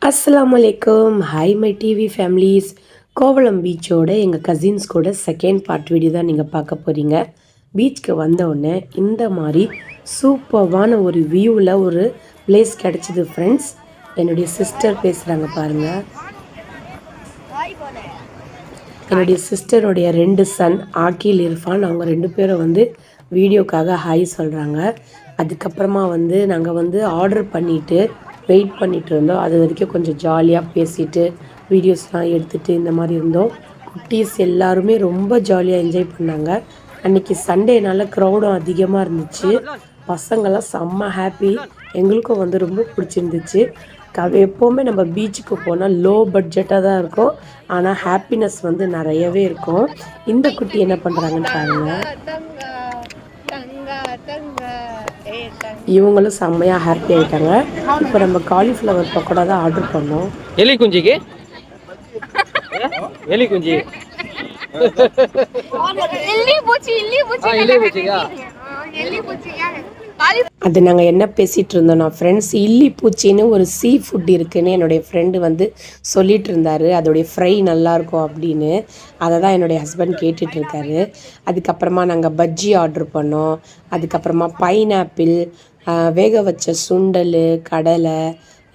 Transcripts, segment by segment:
அஸ்ஸலாமு hi my TV families. Kovalam பீச்சோட எங்கள் கசின்ஸ் கூட செகண்ட் பார்ட் வீடியோ தான் நீங்கள் பார்க்க போகிறீங்க. பீச்சுக்கு வந்தவுடனே இந்த மாதிரி சூப்பர்வான ஒரு வியூவில் ஒரு பிளேஸ் கிடச்சிது ஃப்ரெண்ட்ஸ். என்னுடைய சிஸ்டர் பேசுகிறாங்க பாருங்கள். என்னுடைய சிஸ்டருடைய 2 சன் ஆக்கில் இர்ஃபான், அவங்க 2 பேரும் வீடியோக்காக ஹாய் சொல்கிறாங்க. அதுக்கப்புறமா நாங்கள் ஆர்டர் பண்ணிவிட்டு வெயிட் பண்ணிகிட்டு இருந்தோம். அது வரைக்கும் கொஞ்சம் ஜாலியாக பேசிட்டு வீடியோஸ்லாம் எடுத்துகிட்டு இந்த மாதிரி இருந்தோம். குட்டீஸ் எல்லாருமே ரொம்ப ஜாலியாக என்ஜாய் பண்ணாங்க. அன்றைக்கி சண்டேனால க்ரௌடும் அதிகமாக இருந்துச்சு. பசங்கள்லாம் செம்ம ஹாப்பி. எங்களுக்கும் ரொம்ப பிடிச்சிருந்துச்சு. எப்போவுமே நம்ம பீச்சுக்கு போனால் லோ பட்ஜெட்டாக தான் இருக்கும், ஆனால் ஹாப்பினஸ் நிறையவே இருக்கும். இந்த குட்டி என்ன பண்ணுறாங்கன்னு பாருங்கள். இவங்களும் செம்மையாக ஹாப்பி ஆகிட்டாங்க. இப்போ நம்ம காலிஃப்ளவர் பக்கோடா தான் ஆர்டர் பண்ணோம். எலி குஞ்சிக்கு எலி குஞ்சி அது நாங்கள் என்ன பேசிகிட்டு இருந்தோம்னா ஃப்ரெண்ட்ஸ், இல்லி பூச்சின்னு ஒரு சீ ஃபுட் இருக்குதுன்னு என்னுடைய ஃப்ரெண்டு சொல்லிகிட்டு இருந்தார். அதோடைய ஃப்ரை நல்லாயிருக்கும் அப்படின்னு. அதை தான் என்னுடைய ஹஸ்பண்ட் கேட்டுட்ருக்காரு. அதுக்கப்புறமா நாங்கள் பஜ்ஜி ஆர்டர் பண்ணோம். அதுக்கப்புறமா பைனாப்பிள், வேக வச்ச சுண்டல், கடலை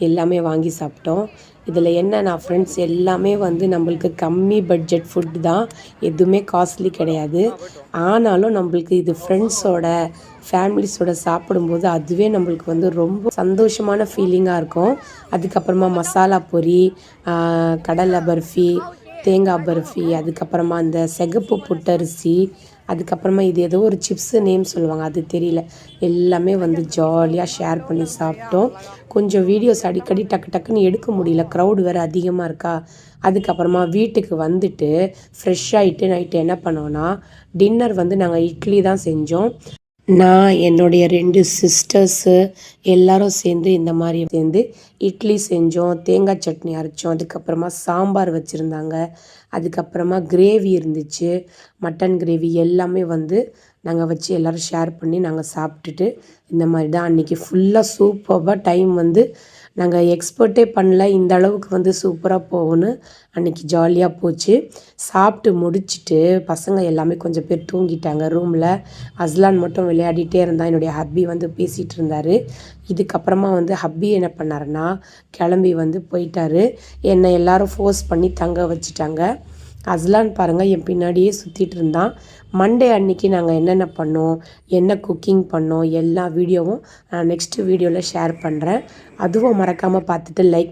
எல்லாமே வாங்கி சாப்பிட்டோம். இதில் என்னன்னா ஃப்ரெண்ட்ஸ், எல்லாமே நம்மளுக்கு கம்மி பட்ஜெட் ஃபுட் தான், எதுவுமே காஸ்ட்லி கிடையாது. ஆனாலும் நம்மளுக்கு இது ஃப்ரெண்ட்ஸோட ஃபேமிலிஸோட சாப்பிடும்போது அதுவே நம்மளுக்கு ரொம்ப சந்தோஷமான ஃபீலிங்காக இருக்கும். அதுக்கப்புறமா மசாலா பொரி, கடலை பர்ஃபி, தேங்காய் பர்ஃபி, அதுக்கப்புறமா அந்த சிகப்பு புட்டரிசி, அதுக்கப்புறமா இது ஏதோ ஒரு சிப்ஸு நேம் சொல்லுவாங்க, அது தெரியல. எல்லாமே ஜாலியாக ஷேர் பண்ணி சாப்பிட்டோம். கொஞ்சம் வீடியோஸ் அடிக்கடி டக்கு டக்குன்னு எடுக்க முடியல, க்ரௌடு வேறு அதிகமாக இருக்கா. அதுக்கப்புறமா வீட்டுக்கு வந்துட்டு ஃப்ரெஷ் ஆகிட்டு நைட்டு என்ன பண்ணோன்னா டின்னர் நாங்கள் இட்லி தான் செஞ்சோம். நான் என்னுடைய 2 சிஸ்டர்ஸு எல்லோரும் சேர்ந்து இந்த மாதிரி இட்லி செஞ்சோம், தேங்காய் சட்னி அரைச்சோம். அதுக்கப்புறமா சாம்பார் வச்சுருந்தாங்க. அதுக்கப்புறமா கிரேவி இருந்துச்சு, மட்டன் கிரேவி எல்லாமே நாங்கள் வச்சு எல்லோரும் ஷேர் பண்ணி நாங்கள் சாப்பிட்டுட்டு இந்த மாதிரி தான் அன்றைக்கி ஃபுல்லாக சூப்பராக டைம் நாங்கள் எக்ஸ்பெக்டே பண்ணல இந்த அளவுக்கு சூப்பராக போகும்னு. அன்றைக்கி ஜாலியாக போச்சு. சாப்பிட்டு முடிச்சுட்டு பசங்க எல்லாமே கொஞ்சம் பேர் தூங்கிட்டாங்க ரூமில். அஸ்லான் மட்டும் விளையாடிட்டே இருந்தான். என்னுடைய ஹப்பி பேசிகிட்டு இருந்தார். இதுக்கப்புறமா ஹப்பி என்ன பண்ணாருன்னா கிளம்பி போயிட்டார். என்னை எல்லோரும் ஃபோர்ஸ் பண்ணி தங்க வச்சுட்டாங்க. அஸ்லான் பாருங்கள் என் பின்னாடியே சுற்றிட்டு இருந்தான். மண்டே அன்றைக்கி நாங்கள் என்னென்ன பண்ணோம், என்ன குக்கிங் பண்ணோம், எல்லா வீடியோவும் நான் நெக்ஸ்ட்டு வீடியோவில் ஷேர் பண்ணுறேன். அதுவும் மறக்காமல் பார்த்துட்டு லைக்